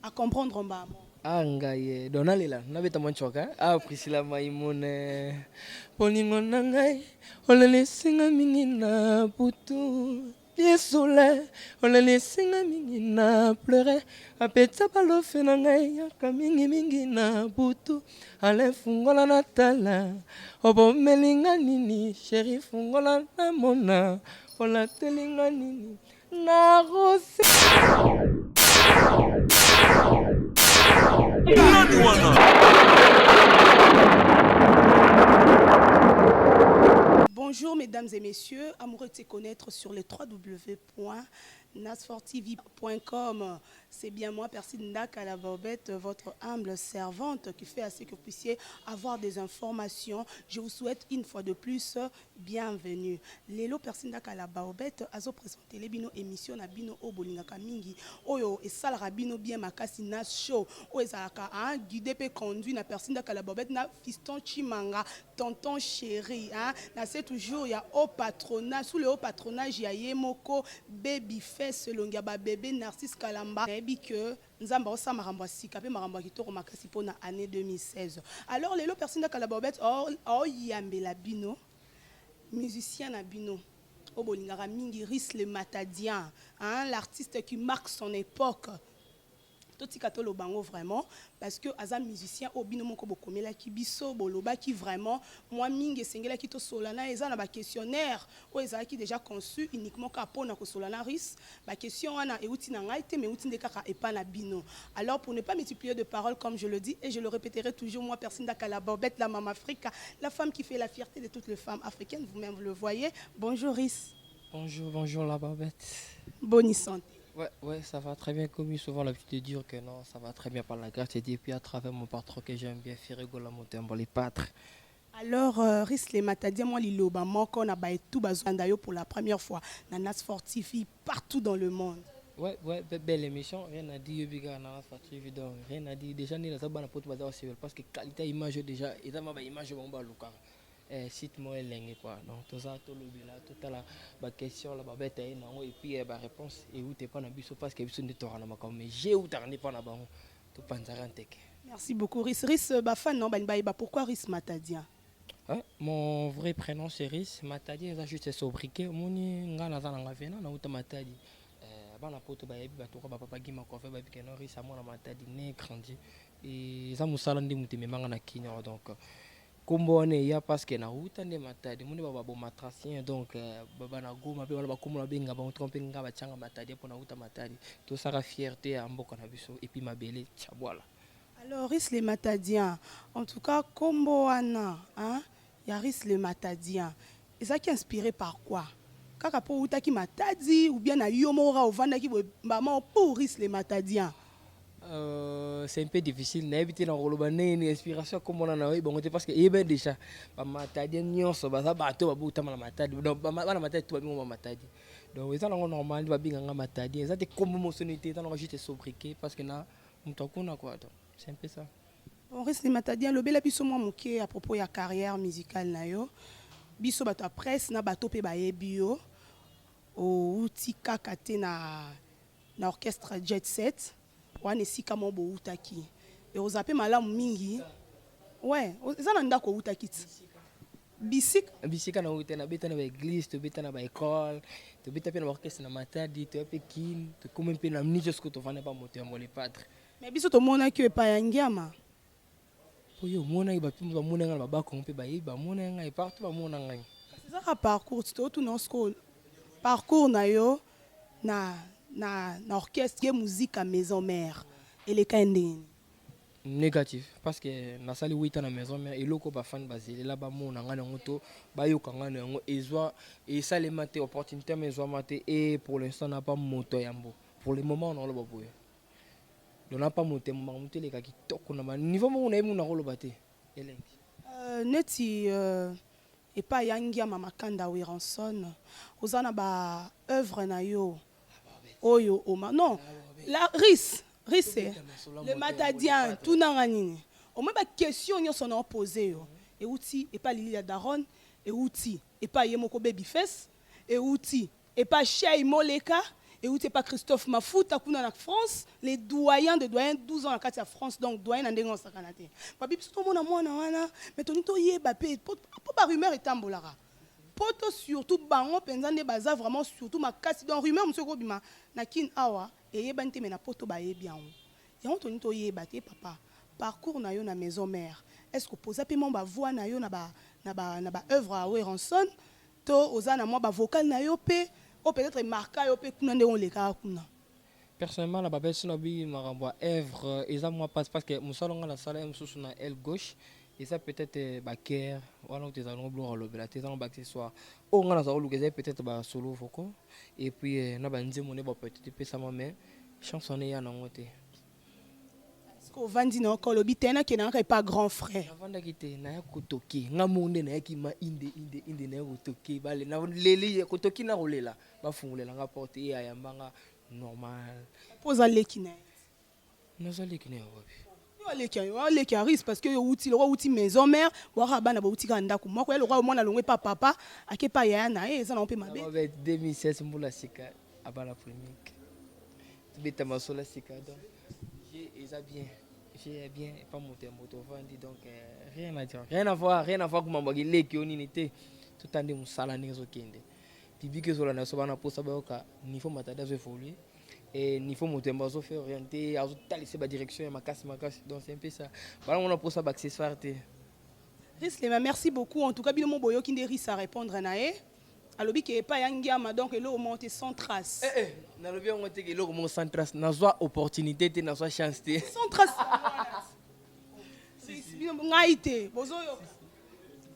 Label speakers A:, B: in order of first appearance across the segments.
A: à comprendre en bas.
B: Angaye Donalila nabeta mwanchoka Priscilla Maimune Polingo nangai olele singa mingi na putu Piesole olele singa mingi na pleure apeta balofe nangai yaka mingi mingi na putu ale fungola na tala obo melinga nini chéri fungola na mona ola telinga nini na rose.
A: Bonjour mesdames et messieurs, amoureux de se connaître sur le www.nasfortv.com. C'est bien moi, Percy Ndaka la Bobette, votre humble servante qui fait à ce que vous puissiez avoir des informations. Je vous souhaite une fois de plus bienvenue. Lelo Percy Ndaka la Bobette a présenté les bino émissions na bino o bolingaka mingi oyo et sala rabino bien makasi na show o ezalaka guidé pe conduit na Percy Ndaka la Bobette na fiston Chimanga tonton chéri na c'est toujours il y a au patronage sous le haut patronage il y a Yemoko baby face longia ba bébé Narcisse Kalamba et que nzamba osama makambo sika pe makambo kitoko makasi pona année 2016. Alors lelo Percy Ndaka la Bobette o yambela bino musicien na bino o bolingaka mingi Ris le Matadien, l'artiste qui marque son époque. Totika tolo bango vraiment parce que aza musicien au bino moko bokomela ki biso boloba ki vraiment moi mingi sengela ki to solana eza na ba questionnaire o eza ki déjà conçu uniquement ka pona ko solana Ris ba question wana euti na ngai te mais euti ndeka ka epa na bino. Alors pour ne pas multiplier de paroles comme je le dis et je le répéterai toujours, moi Percy Ndaka la Bobette, la maman Africa, la femme qui fait la fierté de toutes les femmes africaines, vous-même vous le voyez. Bonjour Ris.
B: Bonjour la Bobette.
A: Bonne santé.
B: Ouais, ça va très bien. Comme souvent l'habitude de dire que non, ça va très bien par la grâce de Dieu. Puis à travers mon patron que j'aime bien faire rigoler monter en les patres.
A: Alors, Ris le Matadien, moi, Liloba, moi, qu'on a tout bazouandayo pour la première fois. Nanas Fortifi partout dans le monde.
B: Ouais, belle émission. Rien à dire, Yobiga, Nanas Fortifi, donc rien à dire. Déjà, nous avons pour parce que qualité image déjà, et dans ma image, on va le site moi lengue quoi donc tout ça tout le bila tout la question la babette et puis la réponse et où t'es pas na biso parce que biso ne t'aura na makam mais j'ai où t'en es pas na bango tout panzarantek.
A: Merci beaucoup Ris ba fan non ba pourquoi Ris Matadien?
B: Mon vrai prénom c'est Ris Matadien ça juste sobriquet moni ngana za na vena na uta Matadi bana poto ba yebi ba to ba papa gima ko fe ba bikeno Ris amona Matadi né grandi et ça musala ndi mutime manga na kinyo donc Kombo ne ya parce que na uta ne Matadi moni baba bo matracien donc baba na goma pe baba komola benga ba tromper nga ba changa Matadi pour na uta Matadi to sara fierté ya mboka na biso et puis mabele tchabwala.
A: Alors Ris le Matadien en tout cas kombo ana ya Ris le Matadien et ça qui est inspiré par quoi kaka po uta ki Matadi ou bien na yomora ovanda ki maman pour Ris le Matadien?
B: C'est un peu difficile n'habiter dans Rolobane une inspiration comme on en a eu bon parce que il est déjà pas Matadi nyonso ba bato ba buta na Matadi donc ba Matadi tout ba Matadi donc ça on normal ba binga Matadi ça te comme mon sonité dans juste sobriquet parce que na mutokuna quoi donc c'est un peu ça.
A: On reste les Matadiens le bela biso moi moké à propos ya carrière musicale na yo biso bato presse na bato pe ba ebio o uti kakate na orchestre Jet Set wane sika mo bo utaki et ozape malamu mingi ouais eza na ndako utaki
B: bisika na uta na beta na ba église to beta na ba école to beta pe na orchestre na Matadi to pe kin to comme pe na mni jusqu'au to vana pas monter en les padres
A: mais biso to mona ki pa ya ngiama
B: oyo mona ba pe ba mona nga ba ko pe ba ba mona nga et partout ba mona nga
A: c'est ça parcours to tout dans school parcours na yo na orchestre de musique à maison mère et les candines
B: négatif parce que na sali 8 ans na maison mère et loko ba fan bazeli là ba mona nga ngoto ba yo kanga ngo ezwa et ça les maté opportunité mais zo maté et pour l'instant n'a pas moto yambo pour le moment on le boboye donc n'a pas monté monté les kaki toko na niveau mo na mu na ko lo baté elengi
A: neti et pas yangia mama kanda Wiranson ozana ba œuvre na yo oyo oma non la Ris le Matadien tout nanga nini au moins ba question nyonso na poser yo et outil et pas Lili Daron et outil et pas Yemoko Babyface et outil et pas Shay Moleka et où t'es pas Christophe Mafuta kuna na France, les doyens de doyens 12 ans à la France, donc doyen ndengo sakanate. Papi tout mona mwana wana, mais tonito yeba pe pas rumeur etambolara. Poto surtout bango penzande baza vraiment surtout makasi donc rumeur monsieur ko bima na kin awa et yeba nte mena poto ba yebi ango. Yango tonito yeba te papa. Parcours na yo na maison mère. Est-ce que posa pe mon ba voix na yo na ba œuvre à Weranson to ozana moi ba vocal na yo pe o peut-être marqué yo pe kuna nde on le ka kuna.
B: Personnellement, la babette sur bi maramba œuvre et ça moi passe parce que mon salon la salle est sous na aile gauche et ça peut-être backer voilà tes allons blanc le la tes allons accessoires on a ça peut-être ba solo foko et puis na ba nzemo ne ba peut-être pe ça mais chansonner ya na ngote.
A: Ko vandi na ko lobi tena ke na pas grand frère.
B: Avant kite na ya kotoki nga monde na ya ki ma inde na kotoki bale na leli kotoki na rolela ba fungulela nga porte ya yambanga normal.
A: Posa lekina.
B: Naza lekina wapi?
A: Yo leki a risque parce que yo outil le outil maison mère wa bana ba outil kanda ko moko le roi mona longwe pa papa ake pa ya na eza na mpe mabe.
B: 2016 mbula sika abala polémique. Tibeta masola sika donc j'ai bien pas monté moto vandi donc rien à dire rien à voir comme mbagi leki onité tout ande musala nezo kende tibike zola na sobana posa ba ka niveau matada zo évoluer et niveau monté mbazo fait orienter azo talisser ba direction ma casse donc c'est un peu ça voilà on a pour ça ba accessoire té
A: Rislema merci beaucoup en tout cas bino mo boyo ki nderi sa répondre na e alobi ke pa yangiama donc lo monter sans trace
B: na lobi on te ke lo mo sans trace na zo opportunité té na zo chance té
A: sans trace bino ngaite bozoyo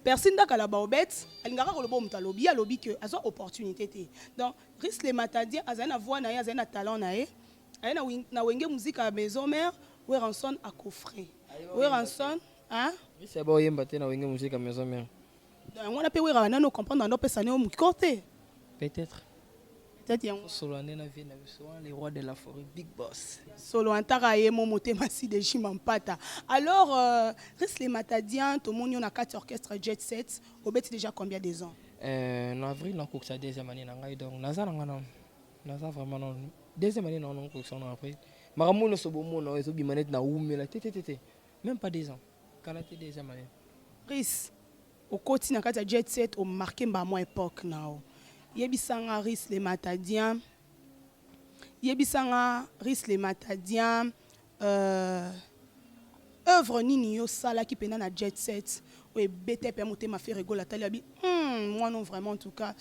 A: personne ndakala baobet alingaka koloba mutu alobi ke azo opportunité te donc Rislema tadi azana na voix na ye azana na talent na ye ayena na wenge musique à maison mère Weranson a coffret Weranson hein
B: c'est bon yemba te na wenge musique à maison mère
A: on a pu Weranano comprendre dans nos personnes au côté
B: peut-être
A: yango
B: solo na vie na les rois de la forêt big boss
A: solo antara ye momote masi de Jimampata alors Rislema tadian to monyo na 4 orchestre jet set obeti déjà combien des ans
B: en avril na koksa deuxième année na ngai donc naza vraiment non deuxième année na on koksa en avril maramono sobo mono ezo bimanette na umela tété même pas 2 ans kalaté deuxième année
A: Ris au koti na kata jet set au marqué ba mo époque nao yebisanga Rislema tadian œuvre nini yo sala ki pena na jet set ou bete pe monter ma fait rigoler tali moi non vraiment en tout cas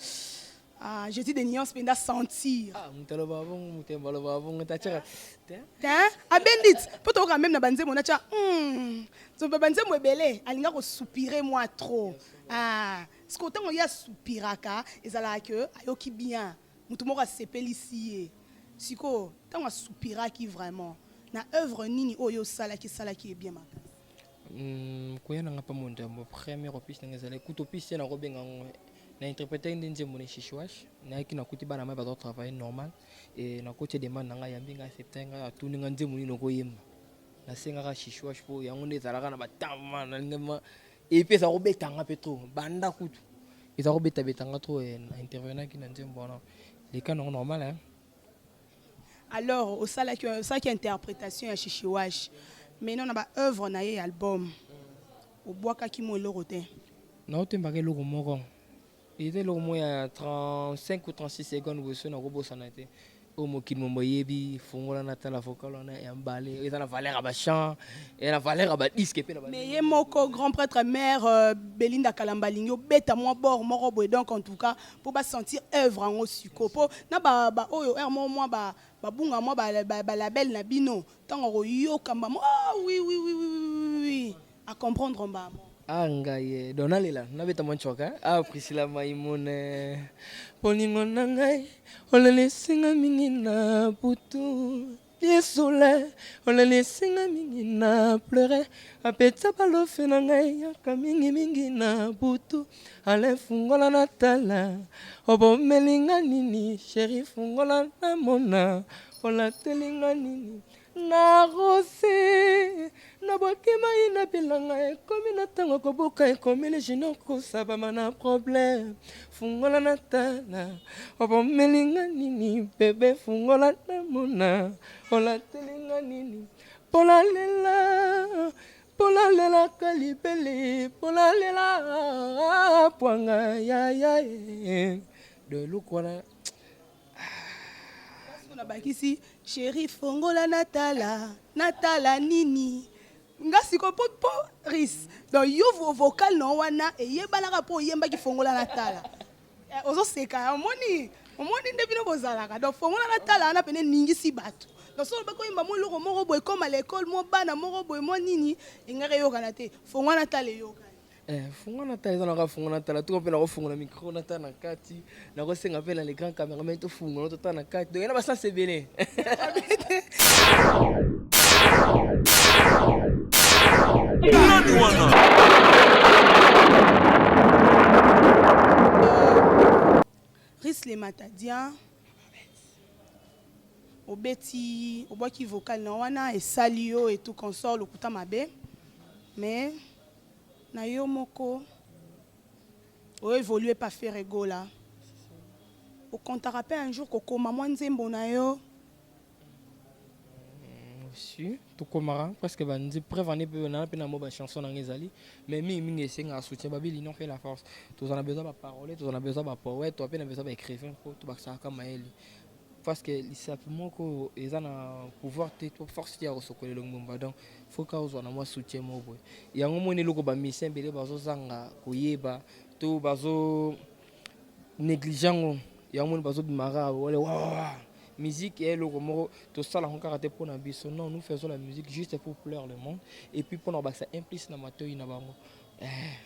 A: j'ai dit des nuances penda sentir
B: mutalo babon tatira
A: abendit poto ka même na banzemo na cha so banzemo ebele alinga ko soupirer moi trop ce que tant ya soupiraka ezala que ayoki bien mutu moko sepeli ici siko tant soupiraki vraiment na œuvre nini oyo sala ki bien makasi
B: koyana nga pa monde mo premier opiste ngezala kutopiste na robenga na interpréter ndinze mon chichwash na ki na kuti bana ma ba travailler normal et na côté demande nga yambi nga accepter nga tuni nga nzemu ni ko yemba na senga ka chichwash po yango ndezalaka na batama na ngema et puis ça robeta nga petro banda kutu ils a robeta betanga trop na intervenant ki na nzemu bona les cas normal hein.
A: Alors au sala qui interprétation ya chichwash mais non na ba œuvre na ye album au boaka ki mo lorote
B: na otemba ke loko moko. Il était au moins 35 ou 36 secondes où je suis santé. Au moins qu'il m'a yebi, fongola natala vocal on a emballé. Il a la valeur à bachan, et la valeur à disque.
A: Mais il y a mon grand prêtre mère Belinda Kalambalingo, bête à moi bord, morobo et donc en tout cas pour pas sentir œuvre en osuko. Pour na ba oyo moi ba bunga moi ba la belle na bino. Tant on yo kamba oui à comprendre en bas.
B: Angaye donalela nabeta mwanchoka Priscilla Maimone poningo nangai olele singa mingi na putu Yesola olele singa mingi na pleurer apeta balofe nangai yaka mingi na putu ale fungola natala obo melinga nini chéri fungola na mona ola telinga nini na rose na bokima ina bilanga ekomi na ntango kobuka ekomeli jino kosabama na problème fungola na tala obomelinga nini bebe fungola na mona olatelinga nini pola lela kalibele pola lela pwanga ya de lukwana
A: na bakisi chéri fongola natala nini nga siko po ris donc yo vocal no wana eyebanaka po oyembaki fongola natala ozoseka omoni nde bino bozalaka donc fongola natala wana pene ningisi bato donc solo bakoyemba mo eloko moko boye comme à l'école mo bana moko boye mo nini engaka eyokana te fongola natala eyoka
B: funga na tala ezalaka funga na tala tuko mpe nakofungola micro na tala na kati nakosenga mpe na les grands caméraman tofungola totala na kati donc ena basanse ebele
A: Ris le matadien obeti obwaki vocal na wana esali yo et tout consort lokuta mabe mais na yo moko o évoluer pas faire ego là au compte rappel un jour kokoma mwa nzembo na yo
B: si tokomara presque bandi preuve ane pe na pe na mo ba chanson na ngezali mais mingi esenga soutien babili non fait la force tous en a besoin ba parole tous en a besoin ba poète toi pe na besoin ba écrivain pour tout ba ça comme maeli parce que simplement que ils ont un pouvoir de force à recevoir le monde donc faut qu'ils aient un soutien moi et en moment où ba mission bele bazo zanga koyeba to bazo négligent et en moment bazo bimara wala wa musique et le mot tout ça la encore raté pour n'ambition non nous faisons la musique juste pour plaire le monde et puis pour nous ça implique na mato ina bango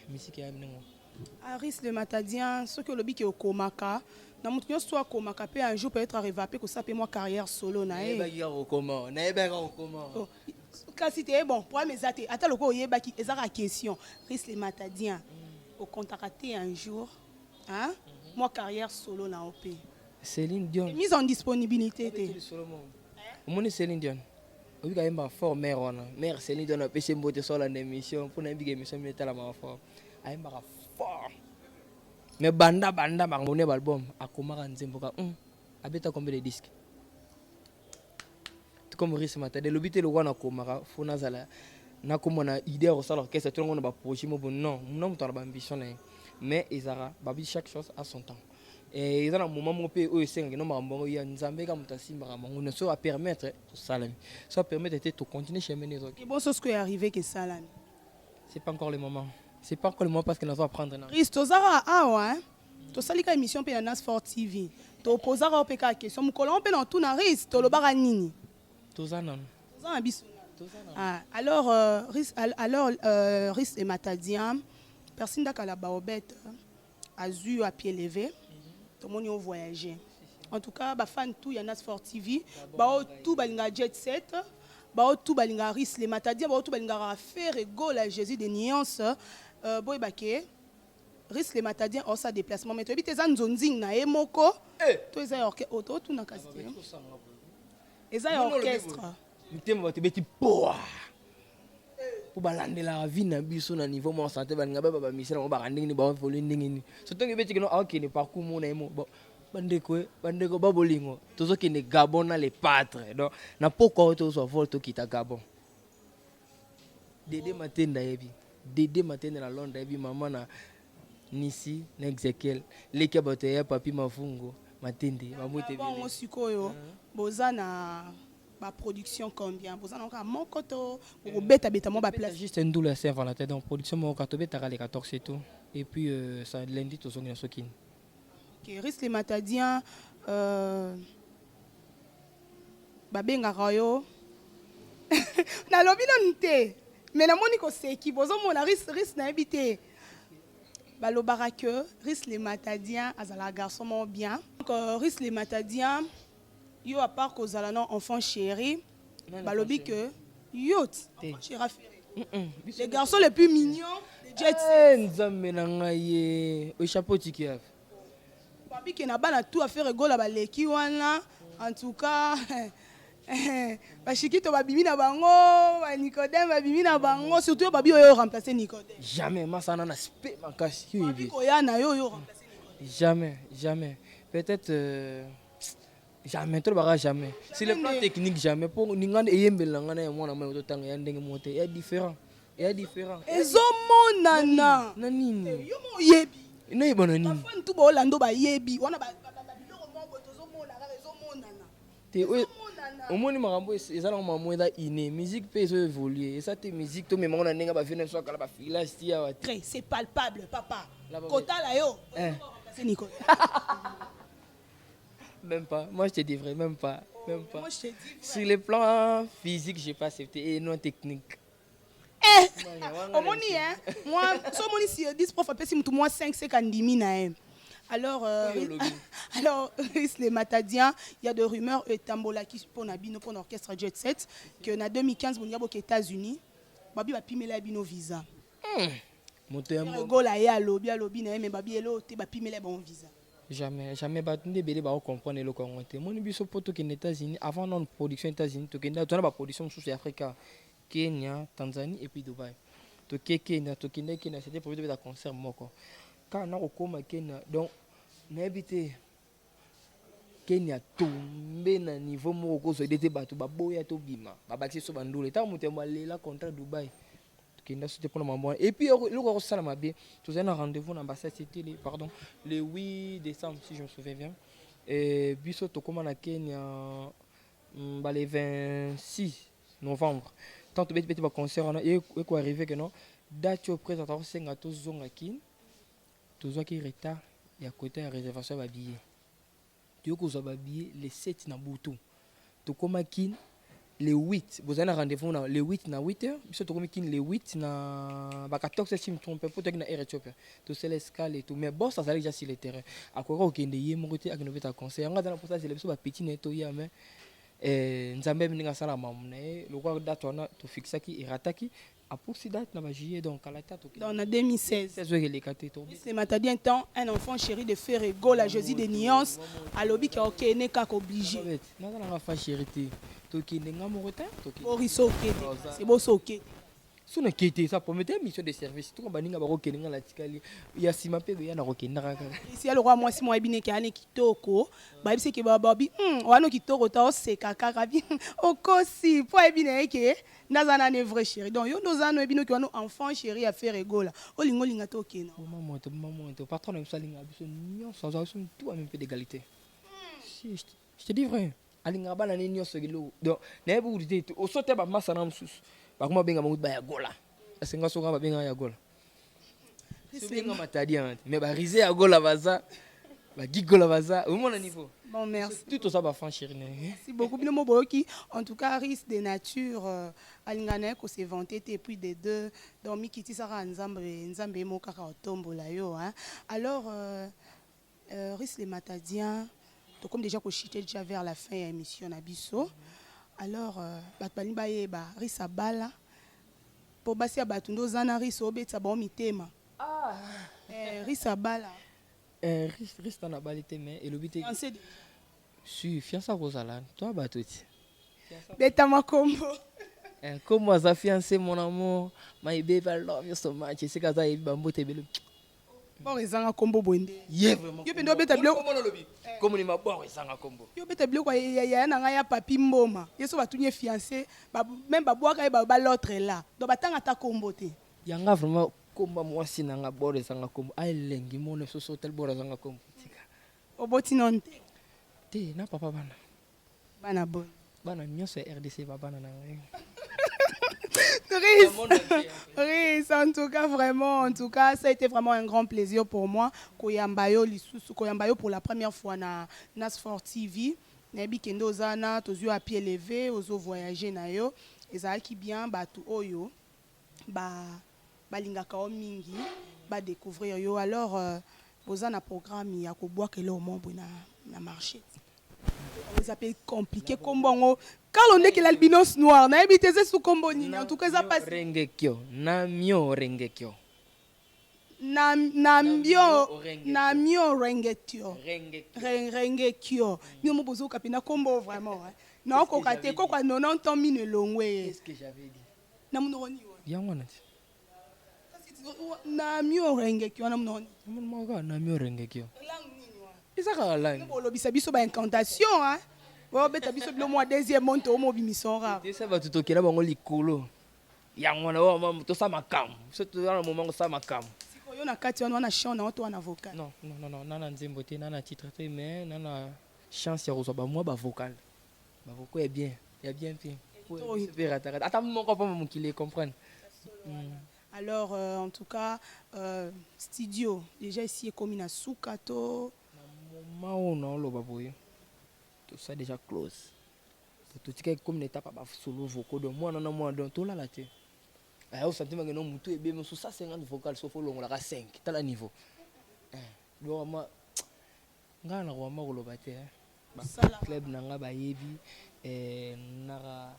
B: musique ya mnengo
A: Aris le matadien ce que le bic est au komaka na mutu nyonso akomaka pe un jour peut-être arriver pe kosape moi carrière solo na e kasi te bon pour mes até ata loko oyebaki ezaka question Ris le matadien au contacter un jour hein moi carrière solo na op
B: Céline Dion
A: mise en disponibilité te
B: omoni Céline Dion obi ka yemba fort mère wana mère Céline Dion a pêché mbote sur la émission pour na big émission mais tala ma fort ayemba fort mais banda bangone album akomaka nzembo ka abeta combien de disques tout comme Ris matade le but le wana komaka fona zala na komona idée au salon orchestre tout le monde ba projet mo bon non to na ambition mais ezara babi chaque chose à son temps et ils ont un moment où ils sont en train de nzambe ka mutasi mamango ne soit permettre tout salami soit permettre de continuer chemin les autres
A: et bon ce qui est arrivé que salami
B: c'est pas encore le moment c'est pas encore le moment parce que nous allons apprendre na
A: Ris tozara awa to salika émission pe na Nas Sport TV to posara pe ka question mukolo pe na tout na Ris to lobaka nini
B: tozana
A: biso alors Ris et matadien personne d'akala baobet azu à pied levé tout le monde a voyagé en tout cas ba fan tout ya Nas Sport TV ba tout balinga jet set ba tout balinga Ris les matadien ba tout balinga faire ego la Jésus des nuances boy baké Ris les matadien en sa déplacement mais tu habites za nzonzing na emoko to eza orchestre tout na casté eza orchestre
B: mutemba bato beti poa pour balandela vie na biso na niveau mo santé balinga ba mission na ba ndingi ni ba volu ndingi ni surtout que beti que no akini parcours mo na emo bandeko babolingo tozokende Gabon na les pâtres donc na pourquoi tozo vol to kita Gabon Dédé Matenda yebi Dédé Matenda na Londres yebi maman na Nisi na Ezekiel leki bato ya papi mafungo matende bamote
A: bon sikoyo bozana ba production combien bozana ka mokoto beta mo ba place
B: juste une douleur Saint-Valentin donc production mo ka to beta les 14 et tout et puis ça lundi to songi na sokini
A: OK Ris les matadien babengaka yo na lobi non te mais na moni ko seki bozo mona Ris na habité balobara que Ris les matadiens azala garçon mon bien donc Ris les matadiens yo à part que zala non enfant chéri balobi que yacht chéri les garçons les plus mignons les jet
B: nzambe na ngai o chapeau tiki
A: papi que na bana tout à faire rigoler baleki wana en tout cas Bashikito babimi na bango, Nicodème babimi na bango, surtout babi oyo remplacer Nicodème.
B: Jamais, moi ça n'a spé ma casse.
A: Babi koyana yo remplacer Nicodème.
B: Jamais, jamais. Peut-être jamais, tout le jamais. C'est le plan technique jamais. Pour ningan eyembelanga na mwana mwana otanga ya ndenge mote, il y a différent. Il y a différent.
A: Ezomonana.
B: Nanini.
A: Yo mo yebi.
B: Ina yebana nini?
A: Afan tu ba Orlando ba yebi, wana ba biloko mo tozomona kaka ezomonana.
B: Te omoni makambo ezala na makambo eza ine musique mpe ezo évoluer eza te musique to memango na ndenge bafina biso akala bafilage ti awa te.
A: C'est palpable, papa. Kotala yo. C'est Nico.
B: Même pas, moi je te dis vrai, même pas.
A: Moi je te dis.
B: Sur le plan physique, j'ai pas accepté et non technique.
A: Omoni hein. Moi, so moni si 10 prof appelle si mutu moi 5 c'est kandimi na hein. Alors, les Matadiens, il y a des rumeurs et Tambola qui pour Nabino pour l'orchestre Jet Set que en 2015 on y a aux États-Unis, babi va pimer la bino visa. Gola ya lobby na mais babi elo te ba pimer la bon visa.
B: Jamais batunde belé ba comprendre le Congo te. Mon biso poto que aux États-Unis avant non production aux États-Unis to kenda to na ba production sous Afrique, Kenya, Tanzanie et puis Dubaï. To Kenya c'était pour des concerts moko. Quand on a recommandé Kenya, donc n'habité Kenya tombé na niveau moko so dété bato baboya to bima babaki so bandule ta mutemba lela contrat Dubaï Kenya c'était pour le moment et puis le ko sala mabe tous un rendez-vous na ambassade c'était le 8 décembre si je me souviens bien et biso to koma na Kenya le 26 novembre tant to beti ba concert on et ko arrivé que non date au présentateur senga to zonga kin toujours qui retard et à côté la réservation de billets. Tu as un billet le 7 na Boutou. Tu as kin le 8. Vous avez un rendez-vous le 8 na 8h. Tu as kin le 8 na 14h si je me trompe pour toi na Air Ethiopia. Tu sais l'escale et tout mais bon ça déjà sur le terrain. À quoi au kende yé mon côté à que nous fait un concert. On a dans pour ça c'est le petit neto ya mais nzambe mninga sala mamne le quoi date on a tu fixa qui irataki. A pour cette date na juillet donc à la date
A: dans 2016
B: c'est
A: Matadien temps un enfant chéri de Ferrego la Jésus des nuances à lobby qui OK né kak obligé
B: na la fa chéri to ki nenga mo retard to ki
A: Boriso OK c'est beau OK
B: suna kete ça promettait mission de service tout baninga ba OK nenga la tikali ya sima pe ya na OK ndaka
A: ici le roi moi si moi ebine ki ane kitoko ba bise ki ba babi wana kitoko ta o seka kaka bi okosi po ebine ke ndazana ne vrai chéri donc yo ndozana ebino ki wana enfant chéri à faire rigola olingo linga to kena
B: maman to patron na salinga biso nyo sans ça tout même peu d'égalité si je te dis vrai alinga bana ne nyo sogelo donc na ebu dite o sote ba masa na msusu bakuma benga bango ba ya gola asenga soka ba benga ya gola c'est benga Matadien mais ba risé ya gola baza ba gigola baza au mon niveau.
A: Bon, merci.
B: Tout ça va franchir.
A: Merci beaucoup. Bien moboki. En tout cas, risque de nature. Alingane ko se vanté et puis des deux. Donc mikiti sara nzambe mo kaka otombo la yo. Alors risque les Matadiens. Donc comme déjà ko chité déjà vers la fin de l'émission Nabiso. Alors batbani ba yeba risque bala. Po basi abatundo zana risque obeta ba mitema. Ah. Risque bala.
B: Reste en abalité mais et le but est si fiancé Rosalan toi batuti
A: beta makombo
B: comme ça fiancé mon amour my baby I love you so much c'est kaza yebi bambo tebelo
A: bon ezanga kombo bonde
B: ye vraiment
A: yo pendo beta bloko
B: comme ni maboro ezanga kombo
A: yo beta bloko ya na nga ya papi mboma yeso batunye fiancé même babwaka ba l'autre là donc batanga ta kombo te
B: yanga vraiment komba mwasi nanga bore zanga kombo ailengi mone soso tel bore zanga kombo tika
A: oboti non
B: te na papa
A: bana bon
B: bana nyonso RDC bana na
A: oui, en tout cas vraiment ça a été vraiment un grand plaisir pour moi koyambayo lisusu koyambayo pour la première fois na Sport TV nabi kendo zana tozu à pied levé ozo voyager na yo ezalaki bien batu oyo balingaka o mingi ba découvrir yo alors boza na programme ya ko boire que le membre na marché on les appelle compliqué comme bon quand on dit que l'albinos noir na habité sous combo ni en tout cas ça passe
B: rengekyo namio rengekyo
A: namio rengekyo rengekyo ni mo bozo kapina combo vraiment Non, kokate, kokwa 90 ans mine longwe.
B: Qu'est-ce que j'avais dit?
A: Namunoni.
B: Yangwana.
A: Na mio renge ki wana munoni.
B: Maka na mio renge kyo.
A: Lang nini wa?
B: Isaka lang.
A: Bolobisa biso ba incantation hein. Wa beta biso bilo mo deuxième monte o mo bimison rare.
B: Desa ba tutokela bango likolo. Yangwana wa mama to sa makam. So to na moment sa makam.
A: Siko yo na kati wana chant na to wana vocal.
B: Non, nana nzembo te, nana titre te mais nana chance ya koso ba moi ba vocal. Ba vocal est bien, il y a bien bien. Attends mon copain mon qui les comprenne.
A: Alors, en tout cas, studio, déjà ici est comme une Sukato.
B: Non, tout ça déjà close. Tout ce qui est comme une étape à solo vocal de moi, non, moi, donc tout là là, tu sais. Au sentiment que non, tout est bien, mais sur ça, 50 vocales, sauf au long, on a 5, t'as le niveau. Donc, moi, nga na rwama ko lobate club nanga ba yebi na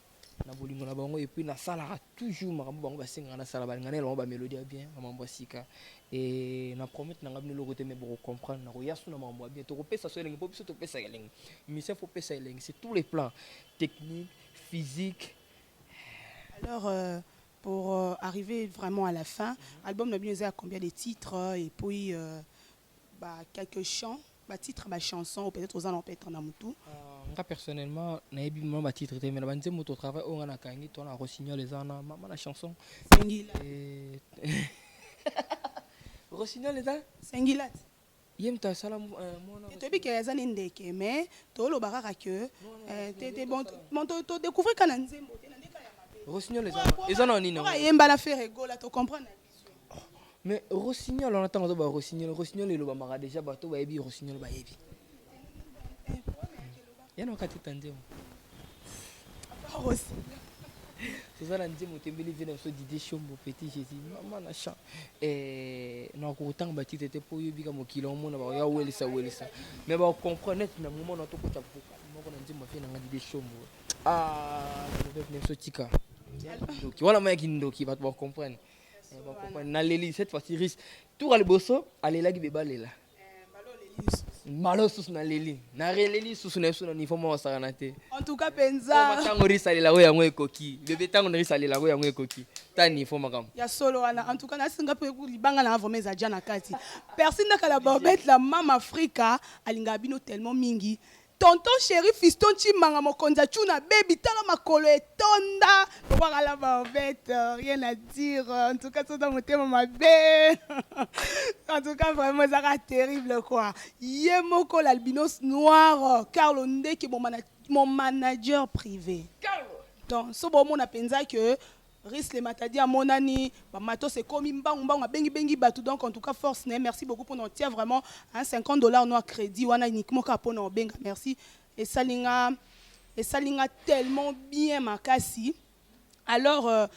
B: bolingo na bango et puis na sala toujours makambo bango ba singa na sala ba ngana lo ba mélodie bien mambo sika et na promettre nanga bino lokote mais pour comprendre na ko yasu na mambo bien to ko pesa so elengi po biso to pesa elengi mission faut pesa elengi c'est tous les plans technique physique.
A: Alors pour arriver vraiment à la fin, album na bien à combien de titres et puis quelques chants, titres, chansons ou peut-être aux alentours peut-être en tout.
B: Moi personnellement, na yebi mo ba titre mais na banze moto travail on na kangi to na Rossignol les ana maman la chanson
A: Sengila.
B: Rossignol les ana
A: Sengila.
B: Yem ta sala mona.
A: Tu sais que les années ndeke mais to lo baraka que t'es bon to découvrir kana nzembo te na ndeka ya mabe.
B: Rossignol les ana. Ils en ont ni non.
A: Yemba la faire rigoler, tu comprends?
B: Mais Rossignol on attend ba Rossignol le ba mara déjà bato ba yebi Rossignol ba yebi. Yana wakati tandemo.
A: Aussi.
B: Suzana ndimo tembeli vena so Didier Chombo petit Jésus maman na chant na ko tang ba tite te po yobi ka mokilo mona ba ya welisa mais ba comprendre na moment na to ko tsa vocal moko na ndimo fena nga Didier Chombo avec nem so tika donc voilà moi qui ndoki ba comprendre ba comprendre na leli cette fois-ci risque tout le bosso aller là qui bebalela malo sus na leli na releli sus na so na niveau mo saranate
A: en tout cas penza
B: matango risalela ko yango ekoki bebe tango risalela ko yango ekoki ta niveau makam
A: ya solo wana en tout cas na singa pe ku libanga na vraiment za jana kati personne na kala bobet la mama Africa alinga bino tellement mingi tonton chéri fiston chimanga mokonza chuna baby tala makolo etonda pourquoi la bobette rien à dire en tout cas tout dans mon thème ma belle en tout cas vraiment ça a terrible quoi yemoko l'albinos noir Carlo Ndeke mon manager privé Carlo donc so bon mon apenza que risque les matadi à mon ani mato c'est comme mbang bengi batu donc en tout cas force merci beaucoup pour notre vraiment $50 no crédit wana uniquement pour nos benga merci et salinga tellement bien makasi alors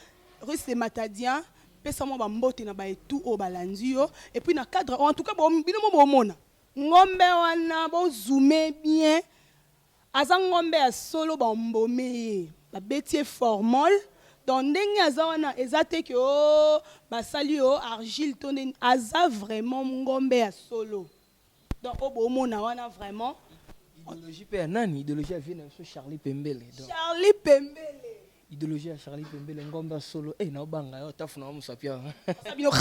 A: risque les matadiens pesa mo ba mbote na ba tout au balandio et puis na cadre en tout cas bon bino mo mona ngombe wana bo zoomer bien azangombe ya solo ba mbome ba betier formol donc ndenge aza wana ezate ke basali argile tonde aza vraiment ngombe ya solo donc obomona wana vraiment
B: idéologie pe nani idéologie ya vient sur Charlie Pembele
A: donc Charlie Pembele
B: idéologie ya Charlie Pembele ngombe ya solo na obanga yo tafuna musapia
A: donc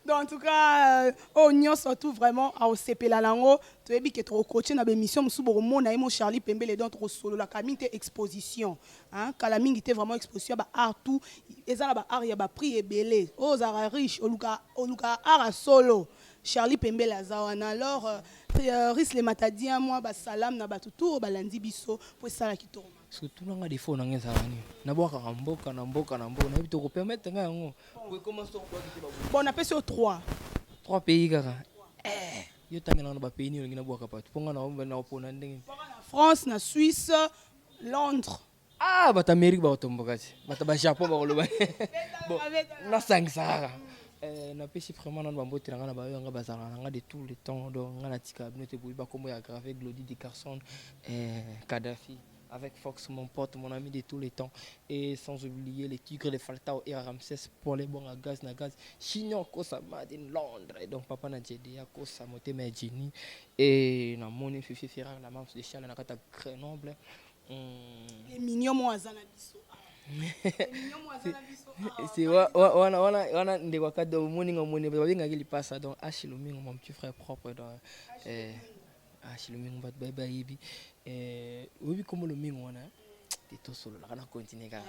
A: en tout cas on surtout vraiment au sepela lango to ebi ke trop coacher na émission musubo mona imo Charlie Pembele donc trop solo la kamite exposition hein kala mingi te vraiment exposition ba art tout ezala ba art ya ba prix ebele ozara riche oluka art solo Charlie Pembele azawana alors risque les matadiens moi ba salam na batutu balandi biso pour ça la kitoro
B: surtout nga défaut na ngeza wani na boka mboka na bito ko permettre nga ngo pour commencer kwa kiteba
A: bon on appelle sur 3
B: pays kaka yo tangana na ba pays ni ngina boka patu ponga na opona ndenge
A: France na Suisse Londres
B: bata Amérique ba otomboka bata ba Japon ba koloba bon na sangsara na pesi vraiment na bambote na ba yo nga bazala nga de tous les temps donc nga na tika binote boyi ba komo ya grave Glody de Carson Kadhafi avec Fox, mon pote, mon ami de tous les temps. Et sans oublier les Tigres, les Faltao et Ramsès pour les bons à gaz, Chignon, Kosa, Madin, Londres. Et donc, papa n'a dit, Kosa, Moté, Medjini. Et na mon fifi, la maman de Chien, na Grenoble.
A: Les mignons moi azana biso. Les mignons moi azana biso.
B: C'est wana ndeko kado morning babenga ki lipasa donc Achilumingo mon petit frère propre donc Achilumingo bat bye bye yibi oui comme le mingo wana te to solo la kana continuer ka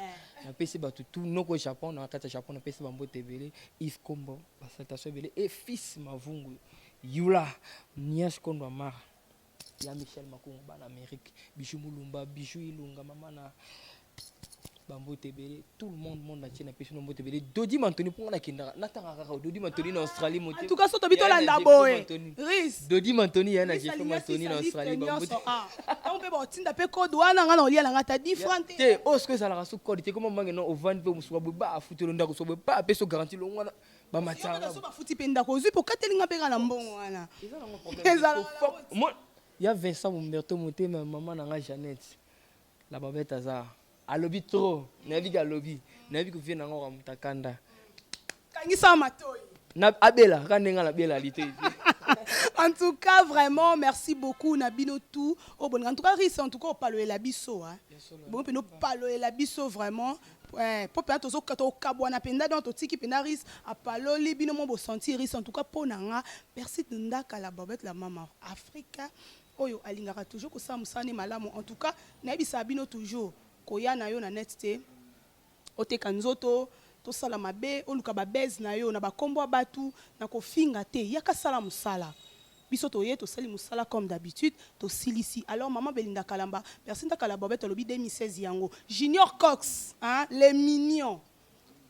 B: na pesi ba tout noko Japon na kata Japon na pesi bambo tebele Yves Kombo ba salutation bele et fils Mavungu Yula Nias Kondo Amara ya Michel Makungu ba en Amérique Bijou Mulumba Bijou Ilunga mama na Bambo Tebele, tout le monde a tenu à Bambo Tebele. Dodi Mantoni pour la Kinda. Nathan Dodi Mantoni en Australie. En
A: tout cas, surtout Bito Landaboe. Riz.
B: Dodi Mantoni en Jeffrey Mantoni en Australie.
A: On peut voir Tinda Peko douana ngana olia nga ta différente.
B: Te oske ça la rasu code te comment mangé non au van pe musuba ba futu londa ko so ba pe so garantie lo ngana ba matanga.
A: So ba futi penda ko zu pour katelinga pe ngana mbongo wana.
B: Moi il y a Vincent Umberto Moté ma maman nanga Jeannette. La babette azar. Alobi trop, naviga alobi, naviga vient en or mutakanda.
A: Kangisa matoi.
B: Na abela, kandenga la bela lité.
A: En tout cas, vraiment, merci beaucoup Nabino tout. Oh bon, en tout cas, Riss, en tout cas, on parle de la biso, hein. Bon, on parle de la biso vraiment. Ouais, pour peut-être aux autres kabwana penda dans toti qui penda Riss a parler libino mon beau sentir Riss en tout cas pour nanga. Merci de ndaka la babette la maman Africa. Oyo alingara toujours que ça musane malamu. En tout cas, nabi sabino toujours. Koya na yo na net te oteka nzoto to sala mabe oluka ba bez na yo na ba kombo batu na ko finga te yaka sala musala biso to ye to sali musala comme d'habitude to silisi. Alors maman Belinda Kalamba personne ta kalaba bête lobi 2016 yango Junior Cox hein les mignons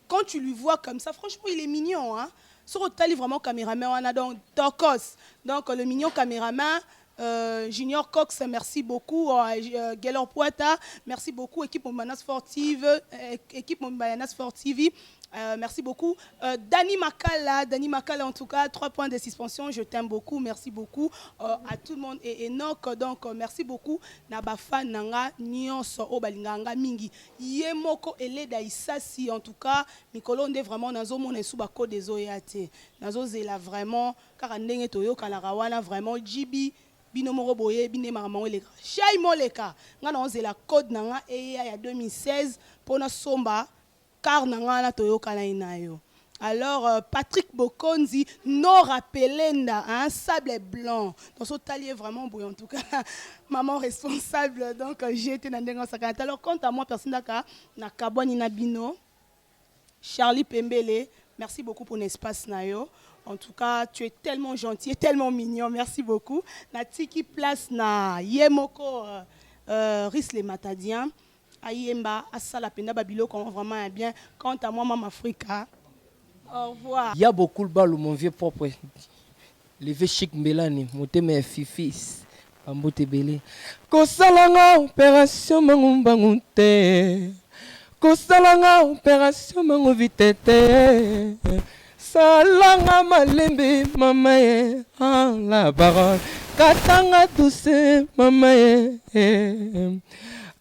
A: quand tu lui vois comme ça franchement il est mignon hein sur tali vraiment caméraman on a donc Tokos donc le mignon caméraman Junior Cox, merci beaucoup. Gelor Poita, merci beaucoup. Équipe Mombana Sportive, merci beaucoup. Dani Makala, en tout cas, 3 points de suspension. Je t'aime beaucoup. Merci beaucoup à tout le monde. Et Enoch, donc, merci beaucoup. Nabafa Nanga, Nyonso, Obalinganga, Mingi. Yemoko, Eleda Isasi, en tout cas, Mikolo, on est vraiment dans un monde sous des Oyate. Dans un zéla vraiment, car on est Toyo, Kalarawana, vraiment, Jibi. Bino moro boye bine maman leka shay moleka ngana on la code nanga et ya 2016 pour na somba car nanga na toyoka na inayo. Alors Patrick Bokonzi Nora Pelenda un sable blanc dans ce talier vraiment beau en tout cas maman responsable donc j'ai été dans denga sakata. Alors quant à moi personne daka na kabwani na bino Charlie Pembele merci beaucoup pour l'espace nayo. En tout cas, tu es tellement gentil et tellement mignon. Merci beaucoup. Natiki place na Yemoko Riss les Matadiens. Ayemba, Asala Penda Babilo, qu'on vraiment bien. Quant à moi, Maman Africa. Au revoir.
B: Il y a beaucoup de balles, mon vieux propre. Le vieux chic Mélanie, mon thème fifis. Ambote belé. Kosalanga opération mangumbangunte. Kosalanga opération manguvitete. Salanga malembe mamae la baronne katanga douce mamae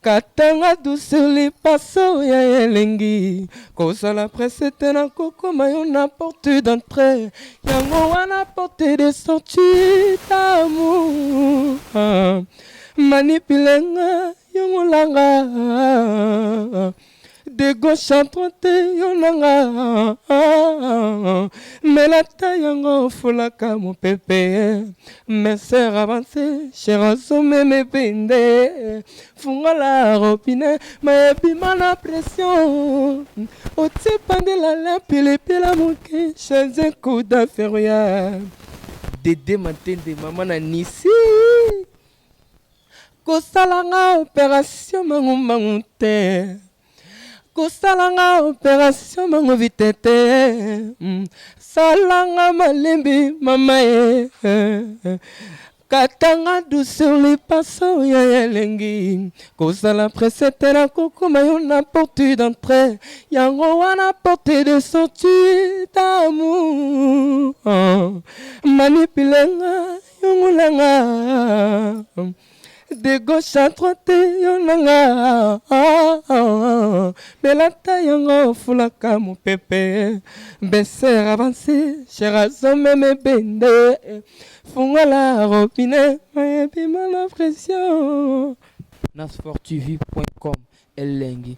B: katanga douce les passo ya elengi kosala presete na koko mayo na porte d'entrée yango wana porte de sortie d'amour manipulenga yango langa de gauche à droite yonanga melata yango fulaka mon pépé mes sœurs avancées chers somme me bende funga robinet ma bima la pression au tipa de la lampe les pila moke chez un coup d'affaire Dédé Matende maman na nisi kosalanga opération mangumbangunte kosalanga opération mango vitete salanga malembi mamae katanga douce les passants ya elengi kosala presete na koko mayo na porte d'entrée yango wana porte de sortie d'amour manipulenga yongulanga de gauche à droite yonanga belata yango fulaka mon pépé besser avancé cher homme me bende funga la robinet ma la pression na sportv.com elengi